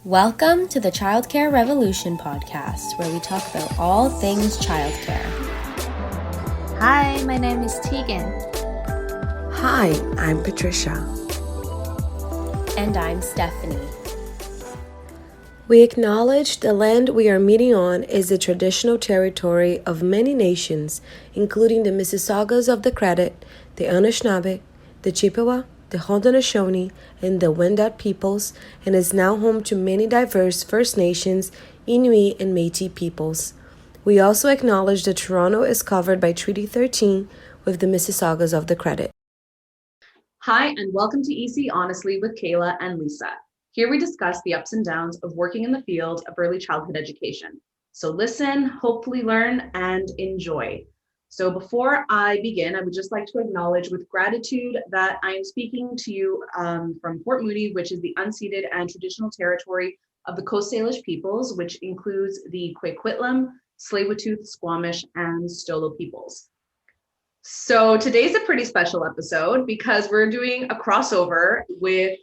Welcome to the Childcare Revolution Podcast, where we talk about all things childcare. Hi, my name is Tegan. Hi, I'm Patricia. And I'm Stephanie. We acknowledge the land we are meeting on is the traditional territory of many nations, including the Mississaugas of the Credit, the Anishinaabe, the Chippewa, the Haudenosaunee, and the Wendat peoples, and is now home to many diverse First Nations, Inuit, and Métis peoples. We also acknowledge that Toronto is covered by Treaty 13 with the Mississaugas of the Credit. Hi, and welcome to EC Honestly with Kayla and Lisa. Here we discuss the ups and downs of working in the field of early childhood education. So listen, hopefully learn, and enjoy. So before I begin, I would just like to acknowledge with gratitude that I am speaking to you from Port Moody, which is the unceded and traditional territory of the Coast Salish peoples, which includes the Quequitlam, Tsleil-Waututh, Squamish, and Stolo peoples. So today's a pretty special episode because we're doing a crossover with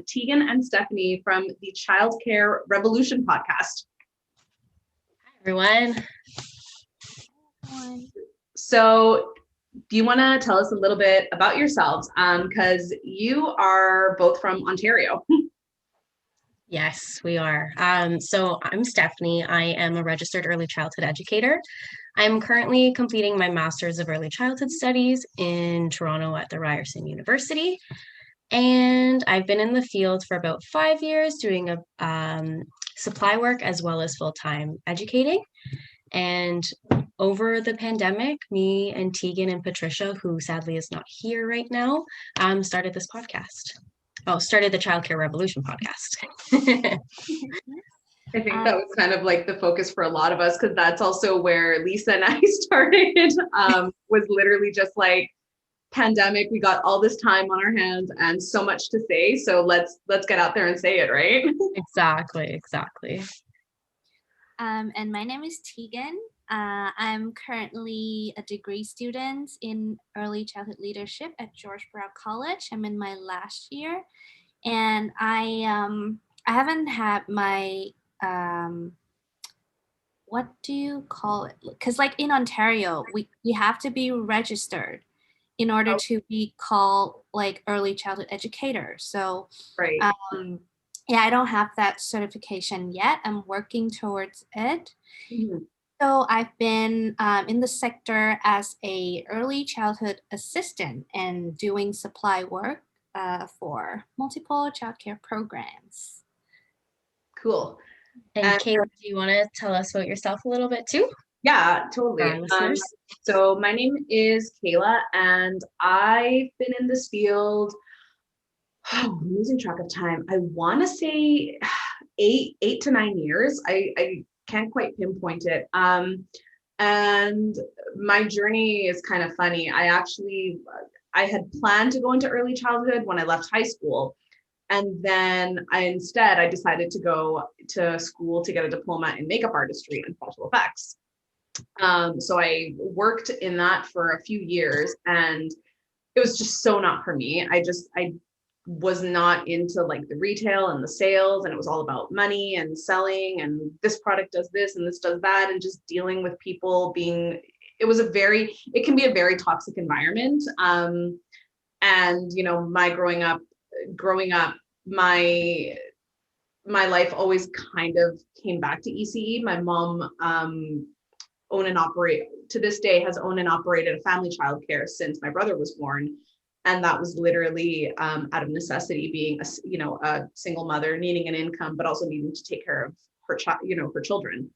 Tegan and Stephanie from the Childcare Revolution Podcast. Hi, everyone. So do you want to tell us a little bit about yourselves? Because you are both from Ontario. Yes, we are. So I'm Stephanie. I am a registered early childhood educator. I'm currently completing my Master's of Early Childhood Studies in Toronto at the Ryerson University. And I've been in the field for about 5 years doing supply work as well as full-time educating. And over the pandemic, me and Tegan and Patricia, who sadly is not here right now, started this podcast. Started the Childcare Revolution Podcast. I think that was kind of like the focus for a lot of us, because that's also where Lisa and I started, was literally just like pandemic. We got all this time on our hands and so much to say. So let's get out there and say it, right? Exactly. And my name is Tegan. I'm currently a degree student in early childhood leadership at George Brown College. I'm in my last year, and I haven't had my what do you call it? Because like in Ontario, we have to be registered in order to be called like early childhood educator. So Right. Yeah, I don't have that certification yet. I'm working towards it. Mm-hmm. So I've been in the sector as a early childhood assistant and doing supply work for multiple childcare programs. Cool. And Kayla, do you want to tell us about yourself a little bit too? Yeah, totally. So my name is Kayla, and I've been in this field, I'm losing track of time. I want to say 8 to 9 years. I can't quite pinpoint it. And my journey is kind of funny. I had planned to go into early childhood when I left high school. And then I decided to go to school to get a diploma in makeup artistry and special effects. So I worked in that for a few years, and it was just so not for me. I was not into like the retail and the sales, and it was all about money and selling, and this product does this and this does that, and just dealing with people it can be a very toxic environment. And you know, my growing up, my life always kind of came back to ECE. My mom to this day has owned and operated a family childcare since my brother was born. And that was literally out of necessity, being a single mother needing an income, but also needing to take care of her children.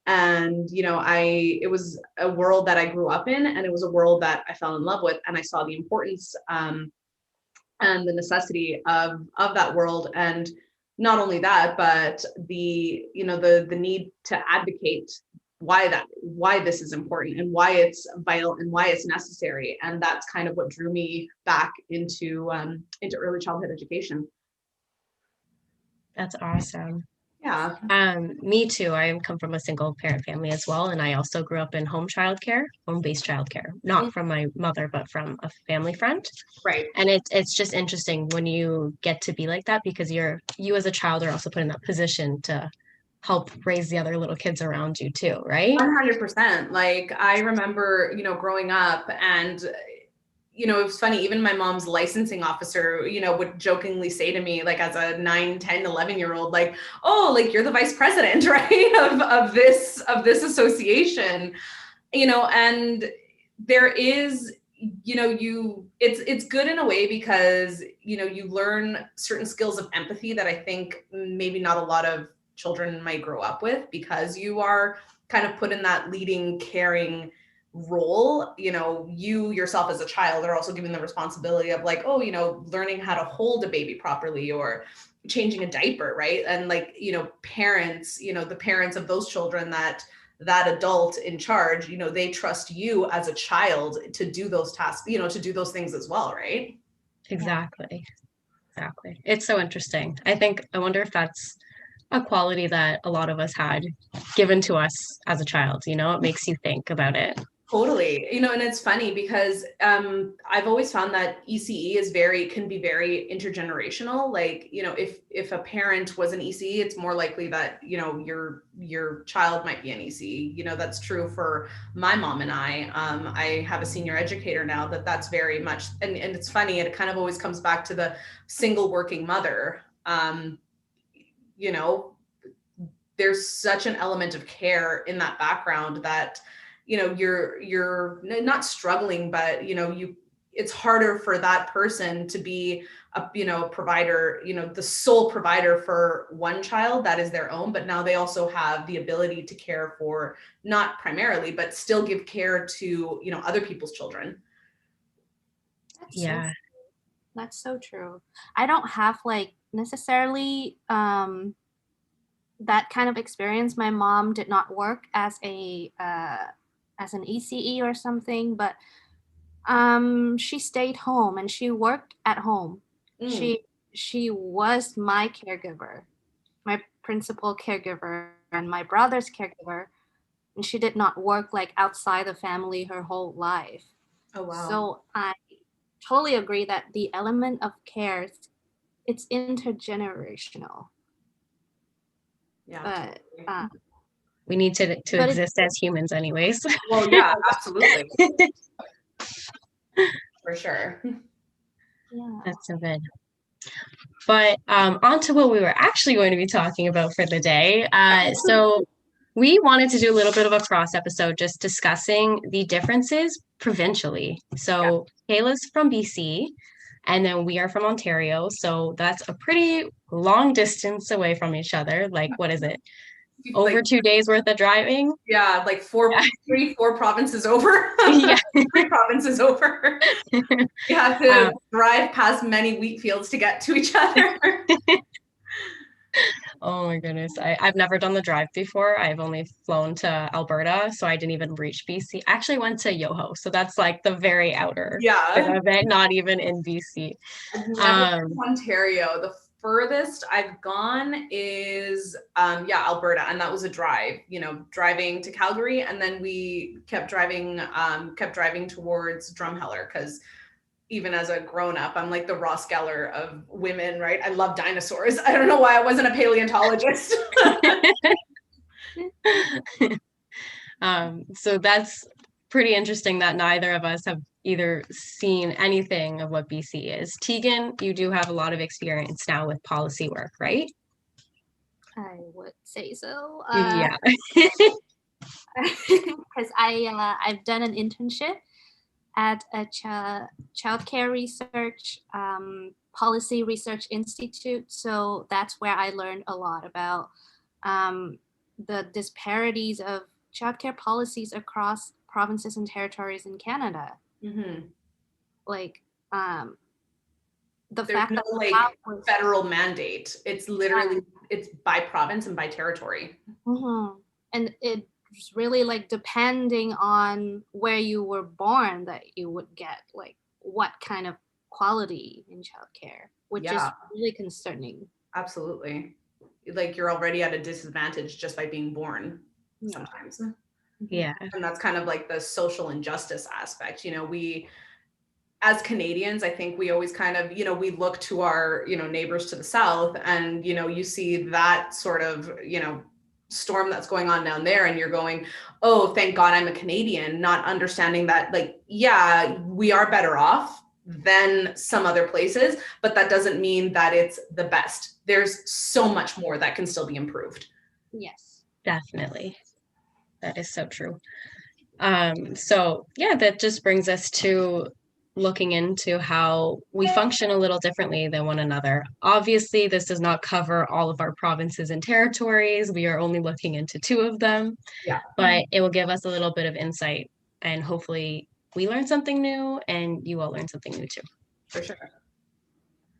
And it was a world that I grew up in, and it was a world that I fell in love with, and I saw the importance and the necessity of that world. And not only that, but the need to advocate why this is important and why it's vital and why it's necessary. And that's kind of what drew me back into early childhood education. That's awesome. Yeah. Me too. I come from a single parent family as well, and I also grew up in home-based childcare, not from my mother, but from a family friend. Right. And it's just interesting when you get to be like that, because you as a child are also put in that position to help raise the other little kids around you too, right? 100%. Like I remember, growing up and it was funny, even my mom's licensing officer, would jokingly say to me, like as a 9, 10, 11-year-old, like, oh, like you're the vice president, right? Of this association, and there is, it's good in a way because, you learn certain skills of empathy that I think maybe not a lot of children might grow up with, because you are kind of put in that leading, caring role. You yourself as a child are also given the responsibility of like, oh, learning how to hold a baby properly or changing a diaper, right? And like, parents, the parents of those children that adult in charge, they trust you as a child to do those tasks, to do those things as well, right? Exactly. It's so interesting. I wonder if that's a quality that a lot of us had given to us as a child. It makes you think about it. Totally. And it's funny because I've always found that ECE can be very intergenerational. Like, if a parent was an ECE, it's more likely that, your child might be an ECE. That's true for my mom and I. I have a senior educator now that's very much, and it's funny, it kind of always comes back to the single working mother. There's such an element of care in that background that you're not struggling, but it's harder for that person to be a provider, the sole provider for one child that is their own, but now they also have the ability to care for, not primarily, but still give care to other people's children. That's so true. I don't have like necessarily that kind of experience. My mom did not work as an ECE or something, but she stayed home and she worked at home. She was my caregiver, my principal caregiver, and my brother's caregiver, and she did not work like outside the family her whole life. Oh wow. So I totally agree that the element of care, it's intergenerational. Yeah. But we need to exist as humans anyways. Well, yeah, absolutely. For sure. Yeah. That's so good. But on to what we were actually going to be talking about for the day. So we wanted to do a little bit of a cross episode, just discussing the differences provincially. So Kayla's from BC, and then we are from Ontario. So that's a pretty long distance away from each other. Like, what is it? Over like 2 days worth of driving? Yeah, like 4 provinces over. Yeah. 3 provinces over. You have to drive past many wheat fields to get to each other. Oh my goodness. I've never done the drive before. I've only flown to Alberta, so I didn't even reach BC. I actually went to Yoho, so that's like the very outer of it, not even in BC. Ontario. The furthest I've gone is Alberta, and that was a drive, driving to Calgary, and then we kept driving towards Drumheller, because even as a grown-up, I'm like the Ross Geller of women, right? I love dinosaurs. I don't know why I wasn't a paleontologist. So that's pretty interesting that neither of us have either seen anything of what BC is. Tegan, you do have a lot of experience now with policy work, right? I would say so. Yeah. Because I've done an internship at a Childcare Research Policy Research Institute. So that's where I learned a lot about the disparities of childcare policies across provinces and territories in Canada. Mm-hmm. Like there's fact no that federal mandate. It's literally it's by province and by territory. Mm-hmm. And it's really like depending on where you were born that you would get like what kind of quality in childcare, which is really concerning. Absolutely. like you're already at a disadvantage just by being born sometimes. Yeah. And that's kind of like the social injustice aspect. We, as Canadians, I think we always kind of, we look to our, neighbors to the south, and, you see that sort of, storm that's going on down there, and you're going, oh, thank God I'm a Canadian, not understanding that, like, yeah, we are better off than some other places, but that doesn't mean that it's the best. There's so much more that can still be improved. Yes. Definitely. That is so true. So yeah, that just brings us to looking into how we function a little differently than one another. Obviously, this does not cover all of our provinces and territories. We are only looking into 2 of them, but it will give us a little bit of insight, and hopefully we learn something new and you all learn something new too. For sure.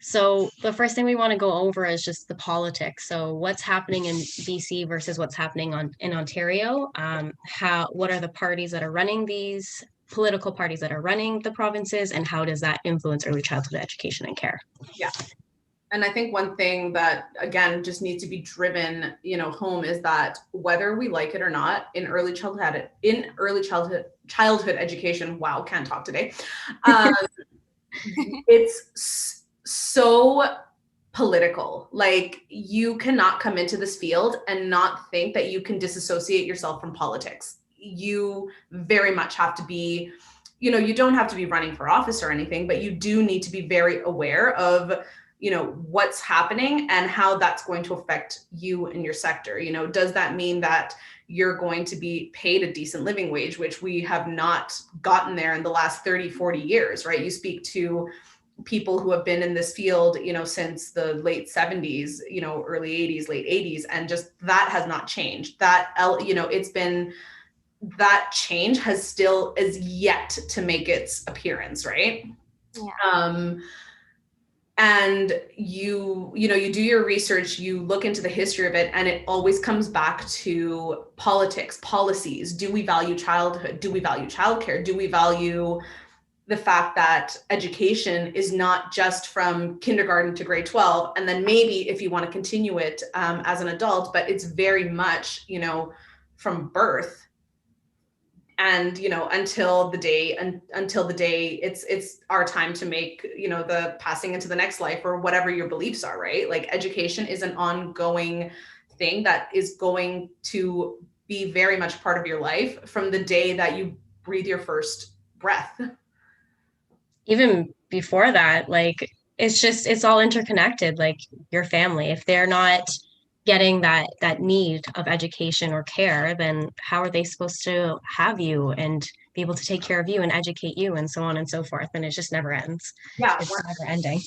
So the first thing we want to go over is just the politics. So what's happening in BC versus what's happening in Ontario? What are the parties that are running these political parties that are running the provinces, and how does that influence early childhood education and care? Yeah. And I think one thing that, again, just needs to be driven, home is that whether we like it or not, in early childhood education, wow, can't talk today. It's so political. Like, you cannot come into this field and not think that you can disassociate yourself from politics. You very much have to be, you don't have to be running for office or anything, but you do need to be very aware of, what's happening and how that's going to affect you and your sector. Does that mean that you're going to be paid a decent living wage, which we have not gotten there in the last 30, 40 years, right? You speak to people who have been in this field, since the late 70s, early 80s, late 80s, and just that has not changed. It's been, that change is yet to make its appearance, right? Yeah. And you do your research, you look into the history of it, and it always comes back to politics, policies. Do we value childhood? Do we value childcare? Do we value the fact that education is not just from kindergarten to grade 12, and then maybe if you want to continue it as an adult, but it's very much, from birth and, until the day it's our time to make, the passing into the next life, or whatever your beliefs are, right? Like, education is an ongoing thing that is going to be very much part of your life from the day that you breathe your first breath. Even before that, like, it's all interconnected. Like, your family, if they're not getting that need of education or care, then how are they supposed to have you and be able to take care of you and educate you, and so on and so forth? And it just never ends. Yeah, it's never ending.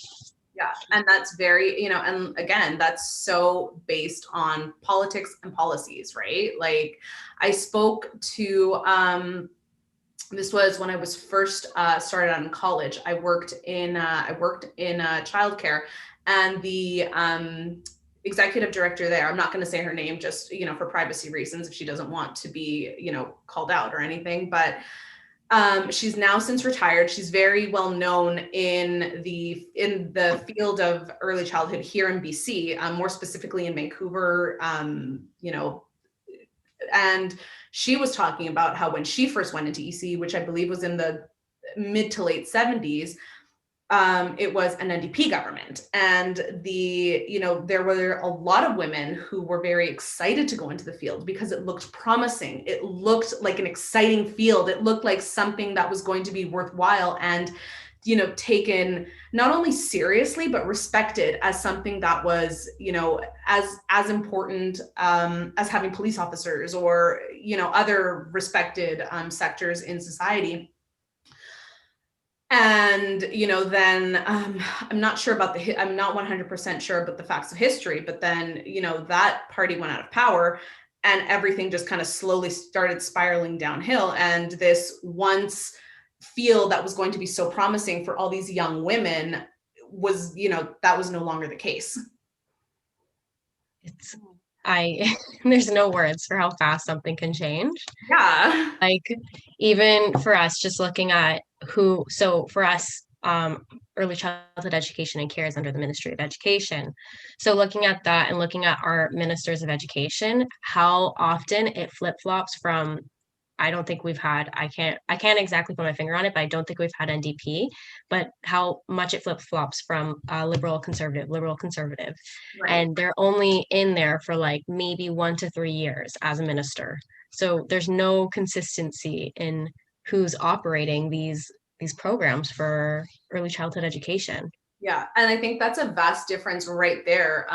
Yeah, and that's very, and again, that's so based on politics and policies, right? Like, I spoke to this was when I was first started out in college. I worked in childcare, and the executive director there, I'm not going to say her name, just, for privacy reasons, if she doesn't want to be, called out or anything, but she's now since retired. She's very well known in the field of early childhood here in BC, more specifically in Vancouver, and she was talking about how when she first went into ECE, which I believe was in the mid to late 70s, it was an NDP government, and there were a lot of women who were very excited to go into the field because it looked promising. It looked like an exciting field. It looked like something that was going to be worthwhile and, taken not only seriously, but respected as something that was, as important as having police officers or, other respected sectors in society. And, then I'm not sure about I'm not 100% sure about the facts of history, but then, that party went out of power and everything just kind of slowly started spiraling downhill. And this once field that was going to be so promising for all these young women was, that was no longer the case. There's no words for how fast something can change. Yeah. Like, even for us, just looking at so for us, early childhood education and care is under the Ministry of Education. So looking at that and looking at our ministers of education, how often it flip-flops from, I don't think we've had, I can't exactly put my finger on it, but I don't think we've had NDP, but how much it flip-flops from liberal conservative. Right. And they're only in there for like maybe 1 to 3 years as a minister. So there's no consistency in who's operating these programs for early childhood education. Yeah, and I think that's a vast difference right there,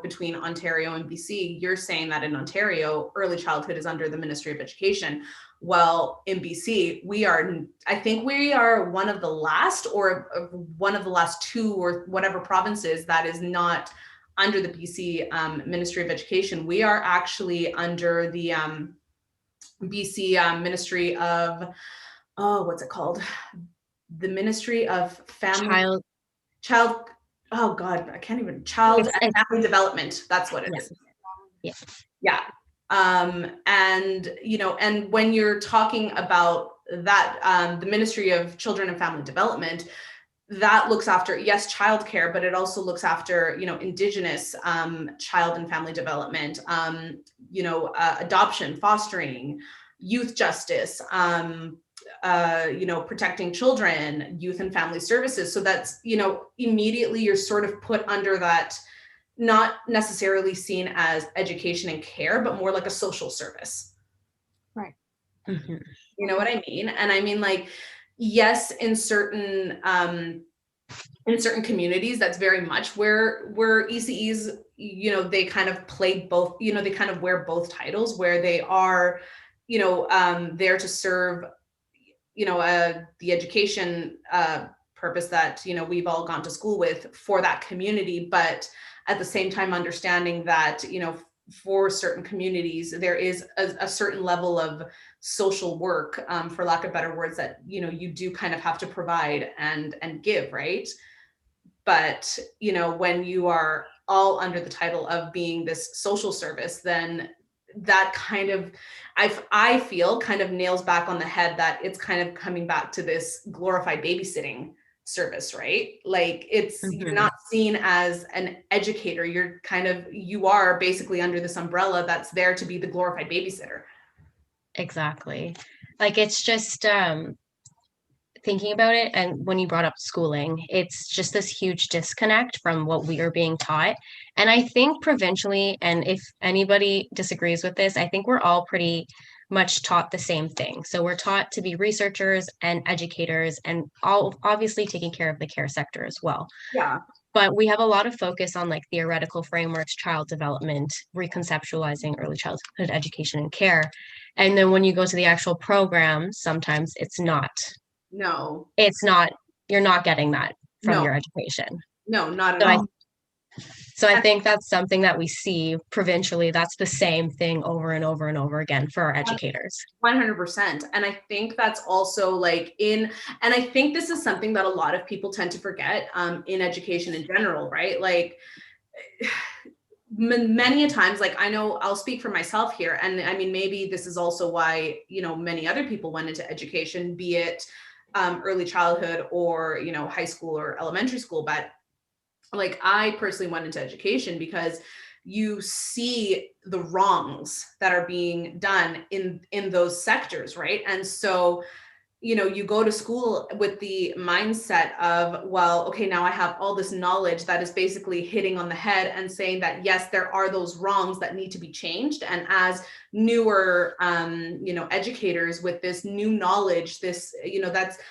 between Ontario and BC. You're saying that in Ontario, early childhood is under the Ministry of Education. Well, in BC, I think we are one of the last, or one of the last 2 or whatever provinces that is not under the BC Ministry of Education. We are actually under the BC Ministry of, what's it called? The Ministry of Family. Child, oh God, I can't even, Child and Family Development. That's what it is. Yeah. And when you're talking about that, the Ministry of Children and Family Development, that looks after, yes, childcare, but it also looks after, Indigenous child and family development, adoption, fostering, youth justice, protecting children, youth and family services. So that's, immediately you're sort of put under that, not necessarily seen as education and care, but more like a social service. Right. Mm-hmm. You know what I mean? And I mean, like, yes, in certain communities, that's very much where ECEs, they kind of play both, they kind of wear both titles, where they are, there to serve, the education purpose that, we've all gone to school with for that community. But at the same time, understanding that, for certain communities, there is a certain level of social work, for lack of better words, that, you do kind of have to provide and give, right? But, when you are all under the title of being this social service, then that kind of, I feel kind of nails back on the head that it's kind of coming back to this glorified babysitting service, right? Like, it's, Mm-hmm. You're not seen as an educator. You are basically under this umbrella that's there to be the glorified babysitter. Exactly. Like, it's just thinking about it, and when you brought up schooling, it's just this huge disconnect from what we are being taught. And I think provincially, and if anybody disagrees with this, I think we're all pretty much taught the same thing. So we're taught to be researchers and educators, and all obviously taking care of the care sector as well. Yeah. But we have a lot of focus on like theoretical frameworks, child development, reconceptualizing early childhood education and care. And then when you go to the actual program, sometimes it's not, you're not getting that from your education. No, not at all. So I think that's something that we see provincially. That's the same thing over and over and over again for our educators. 100%. And I think that's also and I think this is something that a lot of people tend to forget in education in general, right? Like, many a times, like, I know I'll speak for myself here. And I mean, maybe this is also why, many other people went into education, be it early childhood or, high school or elementary school. But like, I personally went into education because you see the wrongs that are being done in those sectors, right? And so, you go to school with the mindset of, well, okay, now I have all this knowledge that is basically hitting on the head and saying that, yes, there are those wrongs that need to be changed. And as newer, educators with this new knowledge, this,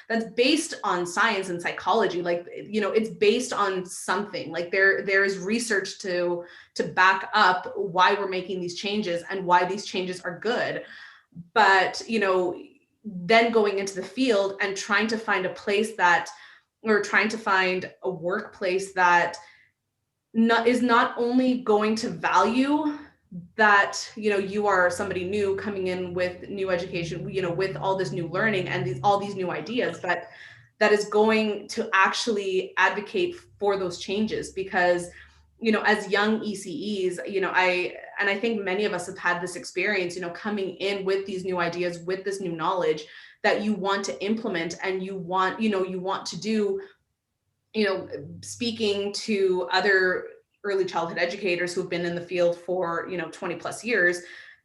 that's based on science and psychology, like, it's based on something, like there is research to back up why we're making these changes and why these changes are good. But, then going into the field and trying to find a place trying to find a workplace that is not only going to value that, you are somebody new coming in with new education, with all this new learning and all these new ideas, but that is going to actually advocate for those changes. Because, as young ECEs, I think many of us have had this experience, coming in with these new ideas, with this new knowledge that you want to implement, and you want to do speaking to other early childhood educators who've been in the field for, 20 plus years,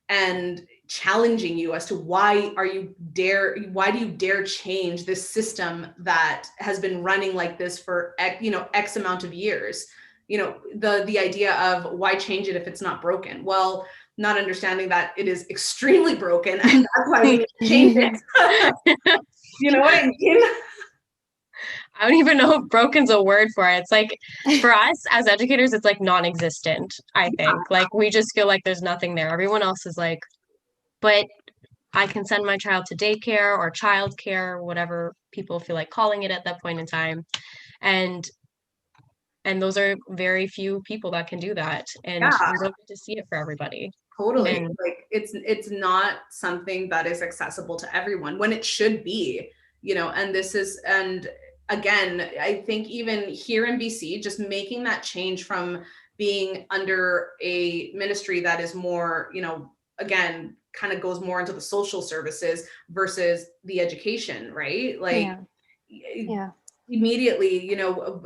and challenging you as to why do you dare change this system that has been running like this for X amount of years? The idea of why change it if it's not broken? Well, not understanding that it is extremely broken, and that's why we need to change it. You know what I mean? I don't even know if broken's a word for it. It's like, for us as educators, it's like non-existent, I think. Like, we just feel like there's nothing there. Everyone else is like, but I can send my child to daycare or childcare, whatever people feel like calling it at that point in time. And those are very few people that can do that. And we don't get to see it for everybody. Totally. And like, it's not something that is accessible to everyone when it should be, and again, I think even here in BC, just making that change from being under a ministry that is more, again, kind of goes more into the social services versus the education, right? Like, immediately,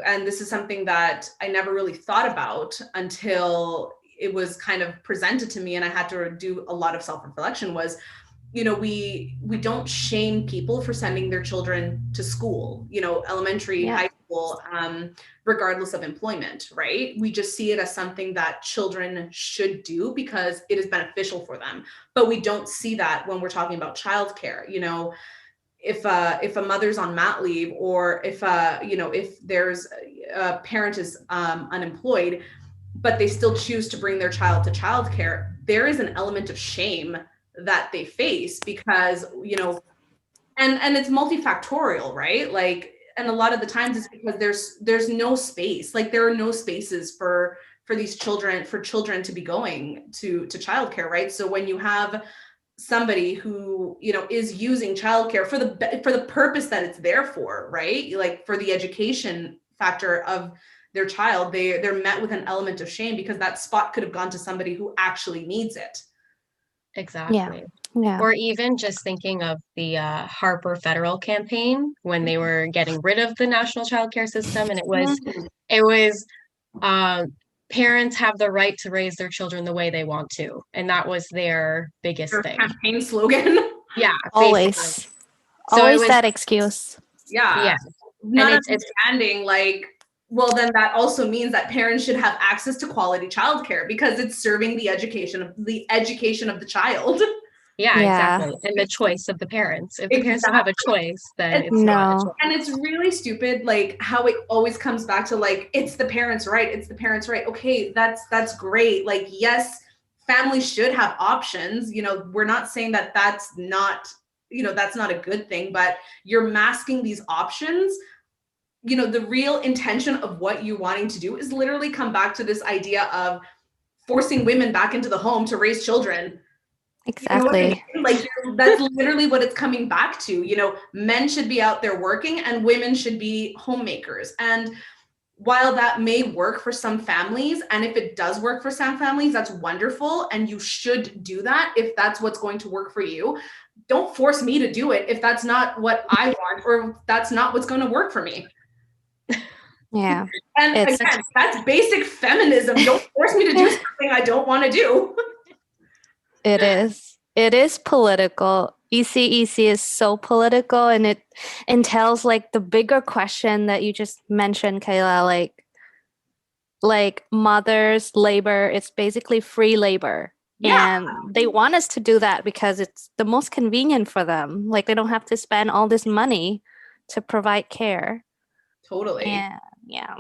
and this is something that I never really thought about until it was kind of presented to me, and I had to do a lot of self-reflection, was, we don't shame people for sending their children to school, elementary, high school, regardless of employment, right? We just see it as something that children should do because it is beneficial for them. But we don't see that when we're talking about childcare. If a mother's on mat leave, or if there's a parent is unemployed, but they still choose to bring their child to childcare, there is an element of shame that they face because, and it's multifactorial, right? Like, and a lot of the times it's because there's no space. Like, there are no spaces for these children, to be going to childcare, right? So when you have somebody who, is using childcare for the purpose that it's there for, right? Like, for the education factor of their child, they're met with an element of shame because that spot could have gone to somebody who actually needs it. Exactly. Yeah. Or even just thinking of the Harper federal campaign when they were getting rid of the national childcare system, and it was parents have the right to raise their children the way they want to, and that was their biggest thing. Campaign slogan. Yeah, always that excuse. Yeah. Not understanding, like, well, then that also means that parents should have access to quality childcare because it's serving the education of the child. Yeah, exactly. And the choice of the parents. If the parents don't have a choice, then it's not a choice. And it's really stupid, like, how it always comes back to, like, it's the parents' right. It's the parents' right. Okay, that's great. Like, yes, families should have options. We're not saying that that's not a good thing, but you're masking these options. The real intention of what you're wanting to do is literally come back to this idea of forcing women back into the home to raise children. Exactly. Like, that's literally what it's coming back to. Men should be out there working and women should be homemakers. And while that may work for some families, and if it does work for some families, that's wonderful. And you should do that if that's what's going to work for you. Don't force me to do it if that's not what I want, or if that's not what's going to work for me. Yeah. And again, that's basic feminism. Don't force me to do something I don't want to do. It is political. ECEC is so political, and it entails, like, the bigger question that you just mentioned, Kayla, like mother's labor. It's basically free labor. Yeah. And they want us to do that because it's the most convenient for them. Like, they don't have to spend all this money to provide care. Totally. Yeah.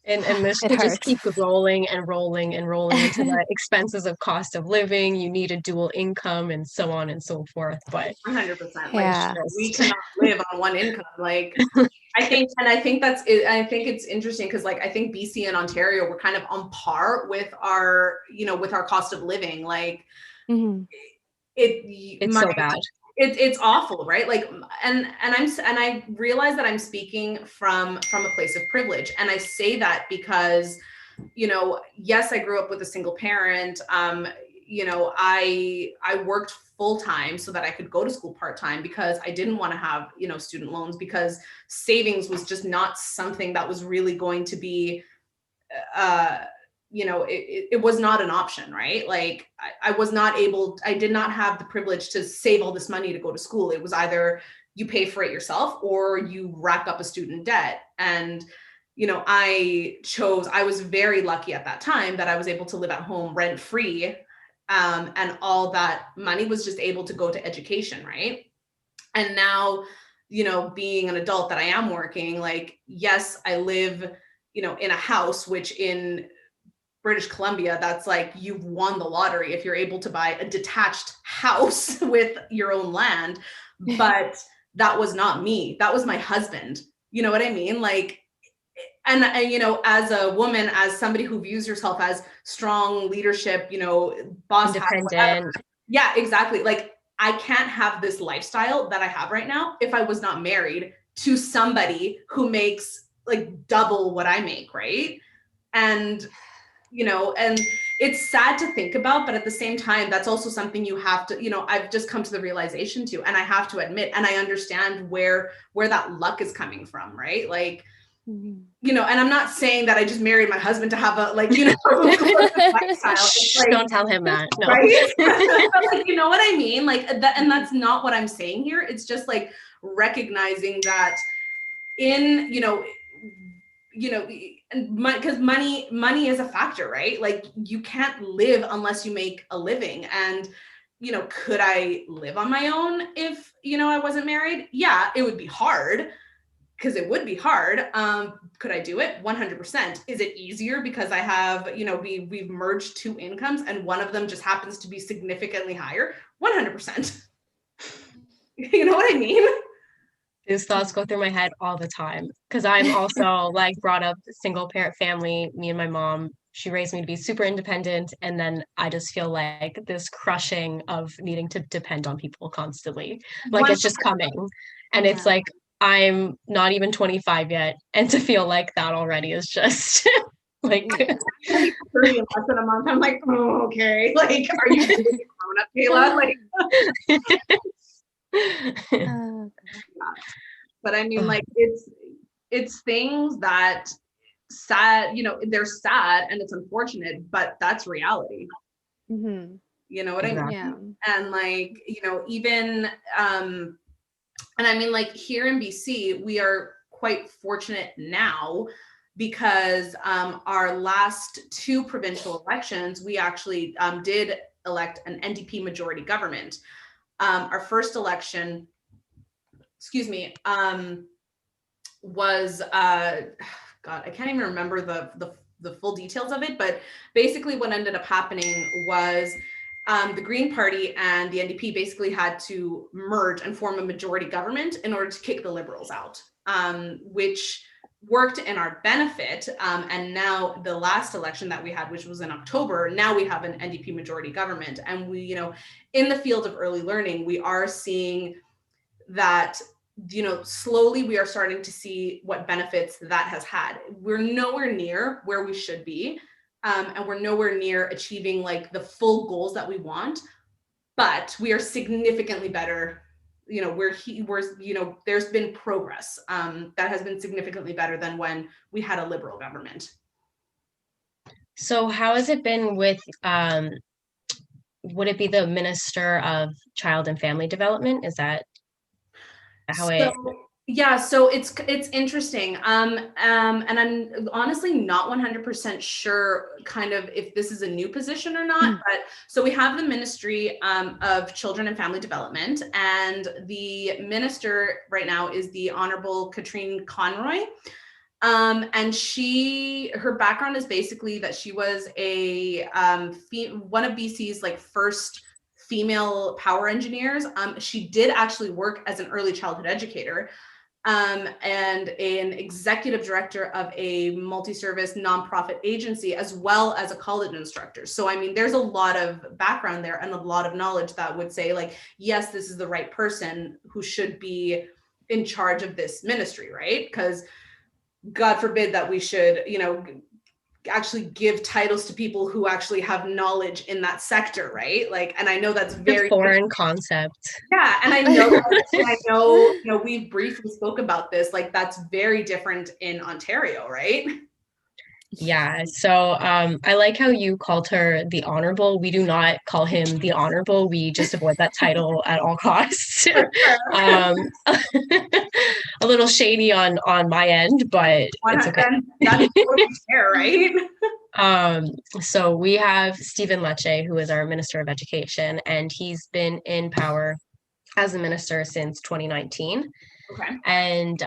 And this could just keep rolling and rolling and rolling into the expenses of cost of living. You need a dual income and so on and so forth. But 100%. Like, we cannot live on one income. Like, I think that's it. I think it's interesting because, like, I think BC and Ontario were kind of on par with our cost of living. Like, it's so bad. It's awful, right? Like, and I realize that I'm speaking from a place of privilege. And I say that because, yes, I grew up with a single parent. I worked full time so that I could go to school part time because I didn't want to have, student loans, because savings was just not something that was really going to be, it was not an option, right? Like I did not have the privilege to save all this money to go to school. It was either you pay for it yourself or you rack up a student debt. And I was very lucky at that time that I was able to live at home rent free. And all that money was just able to go to education, right? And now, being an adult that I am working, like, yes, I live, in a house, which in British Columbia, that's like you've won the lottery if you're able to buy a detached house with your own land. But that was not me. That was my husband. You know what I mean? Like, and as a woman, as somebody who views herself as strong leadership, boss, independent. Yeah, exactly. Like, I can't have this lifestyle that I have right now if I was not married to somebody who makes like double what I make, right? And and it's sad to think about, but at the same time, that's also something you have to, I've just come to the realization too, and I have to admit, and I understand where that luck is coming from, right? Like, and I'm not saying that I just married my husband to have a, like, lifestyle. Like, don't tell him that. No. Right? Like, you know what I mean? Like that, and that's not what I'm saying here. It's just like recognizing that in, because money is a factor, right? Like, you can't live unless you make a living. And, could I live on my own if, I wasn't married? Yeah, it would be hard. Because it would be hard. Could I do it? 100%. Is it easier because I have, we've merged two incomes and one of them just happens to be significantly higher? 100%. You know what I mean? These thoughts go through my head all the time because I'm also like brought up single parent family. Me and my mom, she raised me to be super independent. And then I just feel like this crushing of needing to depend on people constantly. Like, it's just coming. And it's like, I'm not even 25 yet. And to feel like that already is just like 30 in less than a month. I'm like, oh, okay. Like, are you grown up, Kayla? Like, but I mean, like, it's things that sad, they're sad and it's unfortunate, but that's reality. Mm-hmm. You know what I mean? Yeah. And like, even, and I mean, like, here in BC, we are quite fortunate now because our last two provincial elections, we actually did elect an NDP majority government. Our first election, was, God, I can't even remember the full details of it, but basically what ended up happening was the Green Party and the NDP basically had to merge and form a majority government in order to kick the Liberals out, which worked in our benefit. And now the last election that we had, which was in October, now we have an NDP majority government. And we, in the field of early learning, we are seeing that, slowly we are starting to see what benefits that has had. We're nowhere near where we should be. And we're nowhere near achieving like the full goals that we want, but we are significantly better. There's been progress that has been significantly better than when we had a Liberal government. So how has it been with, would it be the Minister of Child and Family Development? Is that how Yeah, so it's interesting. And I'm honestly not 100% sure kind of if this is a new position or not, but so we have the Ministry of Children and Family Development, and the minister right now is the Honorable Katrine Conroy. And her background is basically that she was one of BC's like first female power engineers. She did actually work as an early childhood educator. And an executive director of a multi-service nonprofit agency, as well as a college instructor. So, I mean, there's a lot of background there and a lot of knowledge that would say like, yes, this is the right person who should be in charge of this ministry, right? Because God forbid that we should, actually give titles to people who actually have knowledge in that sector, right? Like, and I know that's very foreign concept. Yeah, and I know, we briefly spoke about this. Like, that's very different in Ontario, right? Yeah, so I like how you called her the Honorable. We do not call him the Honorable. We just avoid that title at all costs. A little shady on my end, but it's okay. That's totally fair, right? So we have Stephen Lecce, who is our Minister of Education, and he's been in power as a minister since 2019. Okay. And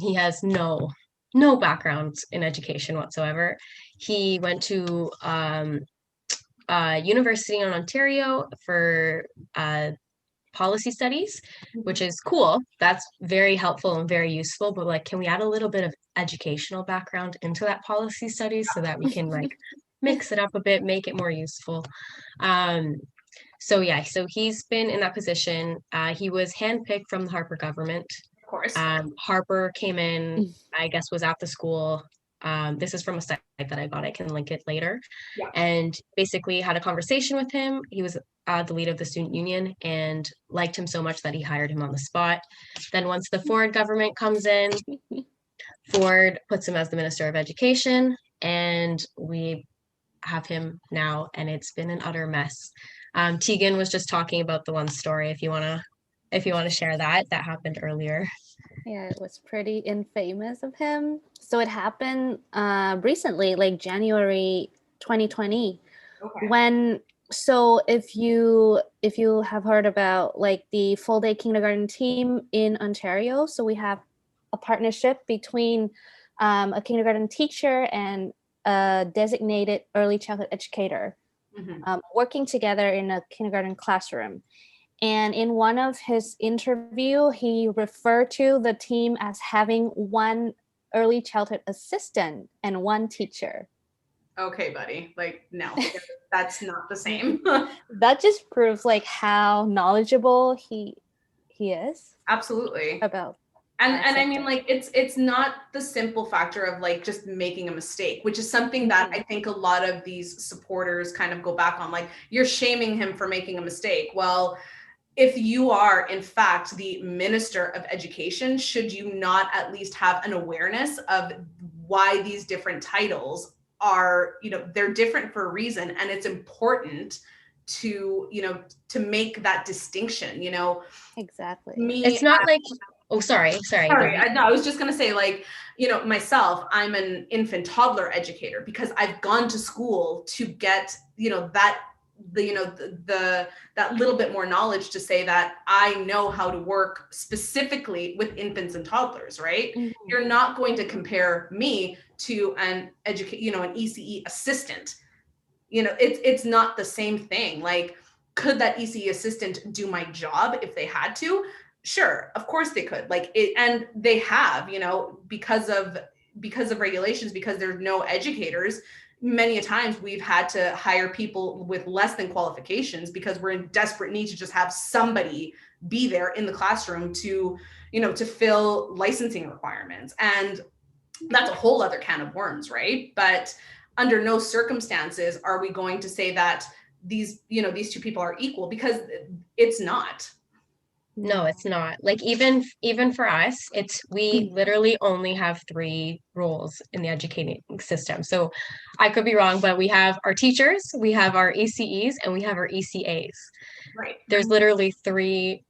he has no background in education whatsoever. He went to university in Ontario for policy studies, which is cool. That's very helpful and very useful. But like, can we add a little bit of educational background into that policy studies so that we can like mix it up a bit, make it more useful? So he's been in that position. He was handpicked from the Harper government. Of course. Harper came in, I guess, was at the school. This is from a site that I got. I can link it later. Yeah. And basically had a conversation with him. He was the lead of the student union and liked him so much that he hired him on the spot. Then once the Ford government comes in, Ford puts him as the Minister of Education, and we have him now, and it's been an utter mess. Tegan was just talking about the one story, if you want to share that happened earlier. Yeah, it was pretty infamous of him. So it happened recently, like January 2020. Okay. If you have heard about like the full day kindergarten team in Ontario, so we have a partnership between a kindergarten teacher and a designated early childhood educator, working together in a kindergarten classroom. And in one of his interview, he referred to the team as having one early childhood assistant and one teacher. Okay, buddy. Like, no, that's not the same. That just proves like how knowledgeable he is. Absolutely. About. And I mean, like, it's not the simple factor of like just making a mistake, which is something that I think a lot of these supporters kind of go back on. Like, you're shaming him for making a mistake. Well, if you are, in fact, the Minister of Education, should you not at least have an awareness of why these different titles are, they're different for a reason, and it's important to, to make that distinction, Exactly. It's not like, sorry. I was just going to say, like, myself, I'm an infant toddler educator because I've gone to school to get, that little bit more knowledge to say that I know how to work specifically with infants and toddlers, right? Mm-hmm. You're not going to compare me to an an ECE assistant. It's not the same thing. Like, could that ECE assistant do my job if they had to? Sure, of course they could. Like, and they have, because of regulations, because there's no educators. Many a times we've had to hire people with less than qualifications because we're in desperate need to just have somebody be there in the classroom to, to fill licensing requirements. And that's a whole other can of worms, right? But under no circumstances are we going to say that these two people are equal, because it's not. No, it's not. Like, even for us, we literally only have 3 roles in the educating system. So I could be wrong, but we have our teachers, we have our ECEs, and we have our ECAs. Right. There's literally three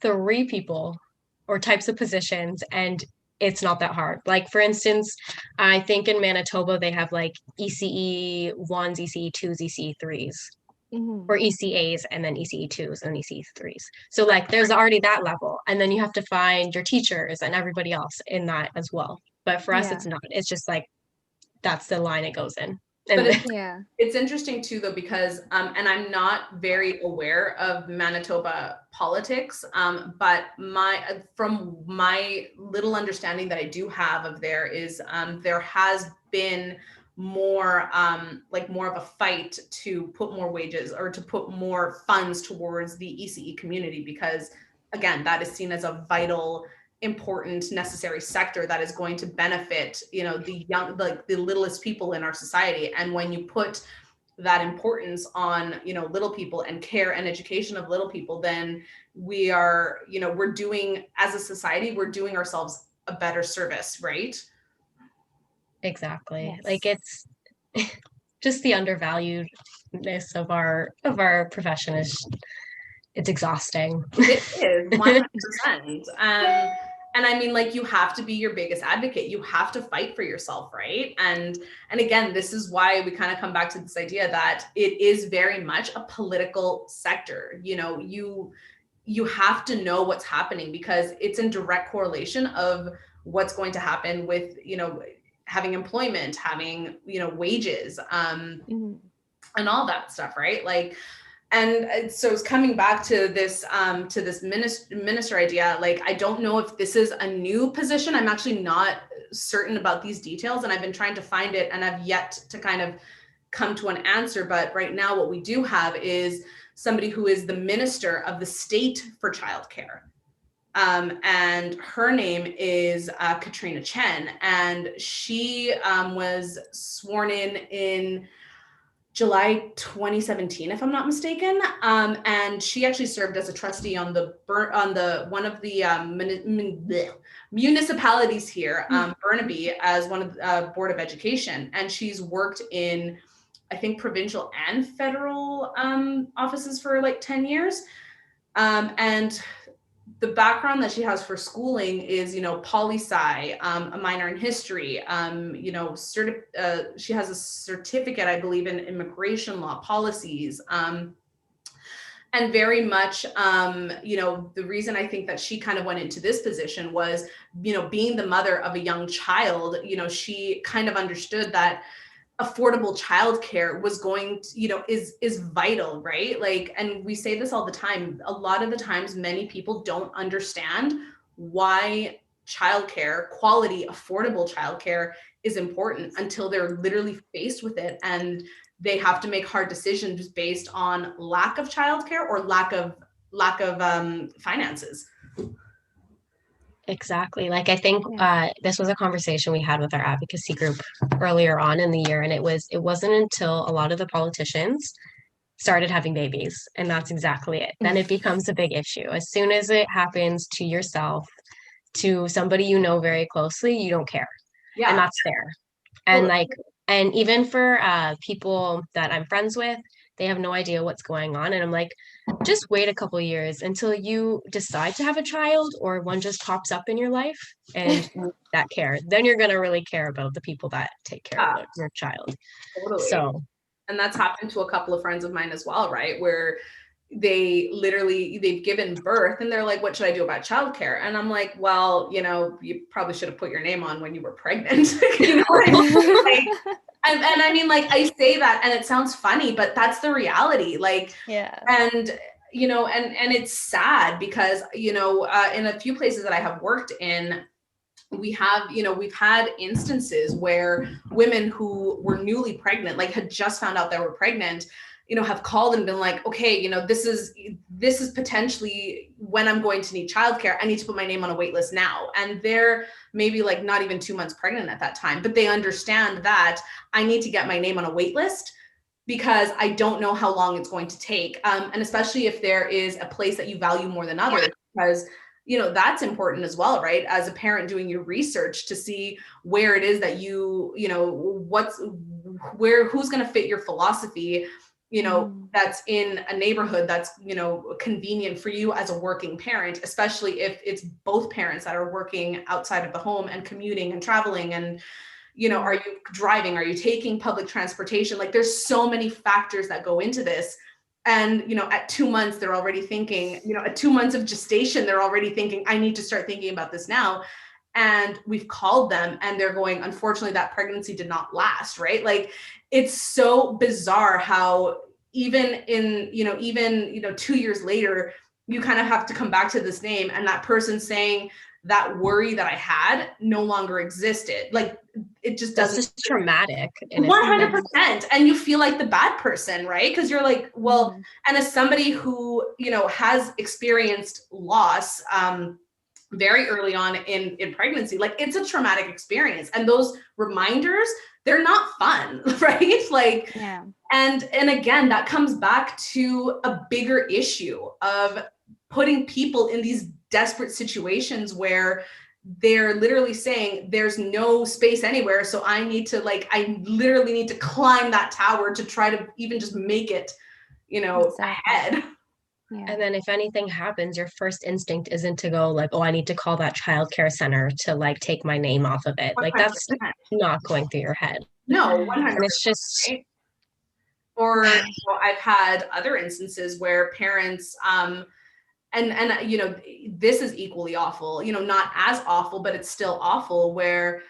people or types of positions, and it's not that hard. Like, for instance, I think in Manitoba, they have like ECE 1s, ECE 2s, ECE 3s. Or ECAs, and then ECE 2s and ECE 3s. So like, there's already that level, and then you have to find your teachers and everybody else in that as well. But for us, it's not. It's just like, that's the line it goes in. But it's interesting too, though, because and I'm not very aware of Manitoba politics, but from my little understanding that I do have of there is there has been more of a fight to put more wages or to put more funds towards the ECE community, because again, that is seen as a vital important, necessary sector that is going to benefit, the young, like the littlest people in our society. And when you put that importance on, little people and care and education of little people, then we are, we're doing, as a society, we're doing ourselves a better service, right? Exactly. Yes. Like it's just the undervaluedness of our profession it's exhausting. It is 100%. And I mean, like, you have to be your biggest advocate. You have to fight for yourself, right? And again, this is why we kind of come back to this idea that it is very much a political sector. You have to know what's happening, because it's in direct correlation of what's going to happen with, having employment, having, wages, and all that stuff, right? Like, and so it's coming back to this minister idea. Like, I don't know if this is a new position. I'm actually not certain about these details, and I've been trying to find it, and I've yet to kind of come to an answer. But right now, what we do have is somebody who is the minister of the state for childcare. And her name is Katrina Chen, and she was sworn in July 2017, if I'm not mistaken. And she actually served as a trustee on one of the municipalities here, Burnaby, as one of the Board of Education. And she's worked in, I think, provincial and federal offices for like 10 years. And the background that she has for schooling is, poli-sci, a minor in history, she has a certificate, I believe, in immigration law policies, and very much, the reason I think that she kind of went into this position was, being the mother of a young child, she kind of understood that affordable childcare was going to, is vital, right? Like, and we say this all the time. A lot of the times, many people don't understand why childcare, quality, affordable childcare is important until they're literally faced with it, and they have to make hard decisions based on lack of childcare or lack of finances. Exactly. Like, I think this was a conversation we had with our advocacy group earlier on in the year, and it wasn't until a lot of the politicians started having babies, and that's exactly it. Then it becomes a big issue. As soon as it happens to yourself, to somebody you know very closely, you don't care. Yeah. And that's fair. And and even for people that I'm friends with, they have no idea what's going on. And I'm like, just wait a couple of years until you decide to have a child, or one just pops up in your life and that care. Then you're going to really care about the people that take care of your child. Totally. So, and that's happened to a couple of friends of mine as well, right? Where they've given birth and they're like, what should I do about childcare? And I'm like, well, you probably should have put your name on when you were pregnant. You know what I mean? Like, and I mean, like, I say that and it sounds funny, but that's the reality. Like, yeah. And, and it's sad because, in a few places that I have worked in, we've had instances where women who were newly pregnant, like had just found out they were pregnant, have called and been like, okay, this is potentially when I'm going to need childcare. I need to put my name on a wait list now. And they're maybe like not even 2 months pregnant at that time, but they understand that I need to get my name on a wait list because I don't know how long it's going to take. And especially if there is a place that you value more than others, because that's important as well, right? As a parent, doing your research to see where it is that who's going to fit your philosophy, that's in a neighborhood that's, convenient for you as a working parent, especially if it's both parents that are working outside of the home and commuting and traveling and, are you driving? Are you taking public transportation? Like, there's so many factors that go into this. And, at 2 months, they're already thinking, at 2 months of gestation, they're already thinking, I need to start thinking about this now. And we've called them and they're going, unfortunately, that pregnancy did not last, right? Like, it's so bizarre how even 2 years later, you kind of have to come back to this name and that person saying that worry that I had no longer existed. Like, it just doesn't. It's just traumatic. 100%. And you feel like the bad person, right? Because you're like, well, and as somebody who, has experienced loss, very early on in pregnancy, like it's a traumatic experience. And those reminders, they're not fun, right? Like, Yeah. And again, that comes back to a bigger issue of putting people in these desperate situations where they're literally saying there's no space anywhere. So I literally need to climb that tower to try to even just make it, ahead. Yeah. And then if anything happens, your first instinct isn't to go like, oh, I need to call that childcare center to like take my name off of it. 100%. Like that's not going through your head. No, 100%. And it's just, right? Or I've had other instances where parents, and this is equally awful, not as awful, but it's still awful, where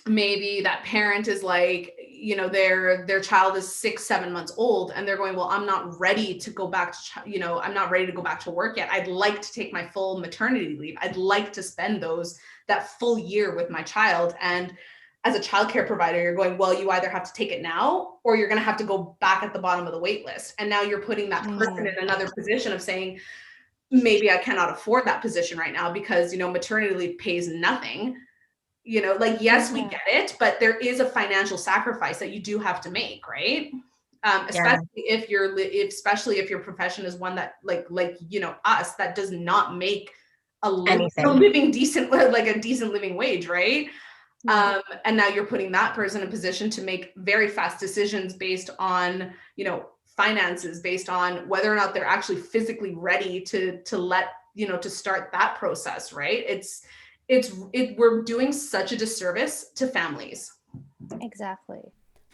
maybe that parent is like, their child is 6-7 months old, and they're going, well, I'm not ready to go back to, I'm not ready to go back to work yet. I'd like to take my full maternity leave. I'd like to spend that full year with my child. And as a childcare provider, you're going, well, you either have to take it now, or you're going to have to go back at the bottom of the wait list. And now you're putting that person in another position of saying, maybe I cannot afford that position right now because, maternity leave pays nothing. Yes, we get it, but there is a financial sacrifice that you do have to make, right? Especially if your profession is one that like us, that does not make a decent living wage, right? And now you're putting that person in a position to make very fast decisions based on, finances, based on whether or not they're actually physically ready to start that process, right? We're doing such a disservice to families. Exactly.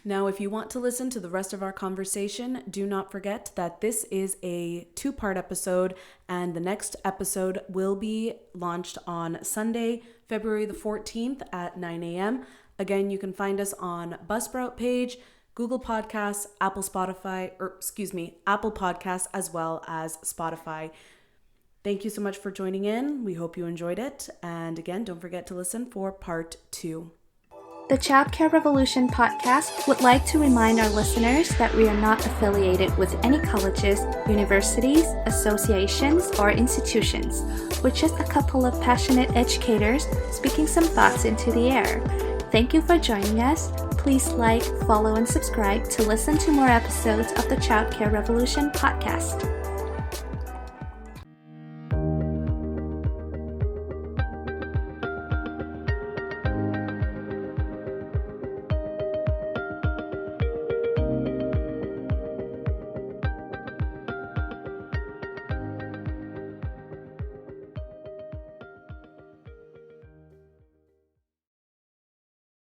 Now, if you want to listen to the rest of our conversation, do not forget that this is a 2-part episode, and the next episode will be launched on Sunday, February the 14th at 9 a.m. Again, you can find us on Buzzsprout page, Google Podcasts, Apple Podcasts, as well as Spotify. Thank you so much for joining in. We hope you enjoyed it. And again, don't forget to listen for part 2. The Childcare Revolution Podcast would like to remind our listeners that we are not affiliated with any colleges, universities, associations, or institutions. We're just a couple of passionate educators speaking some thoughts into the air. Thank you for joining us. Please like, follow, and subscribe to listen to more episodes of the Childcare Revolution Podcast.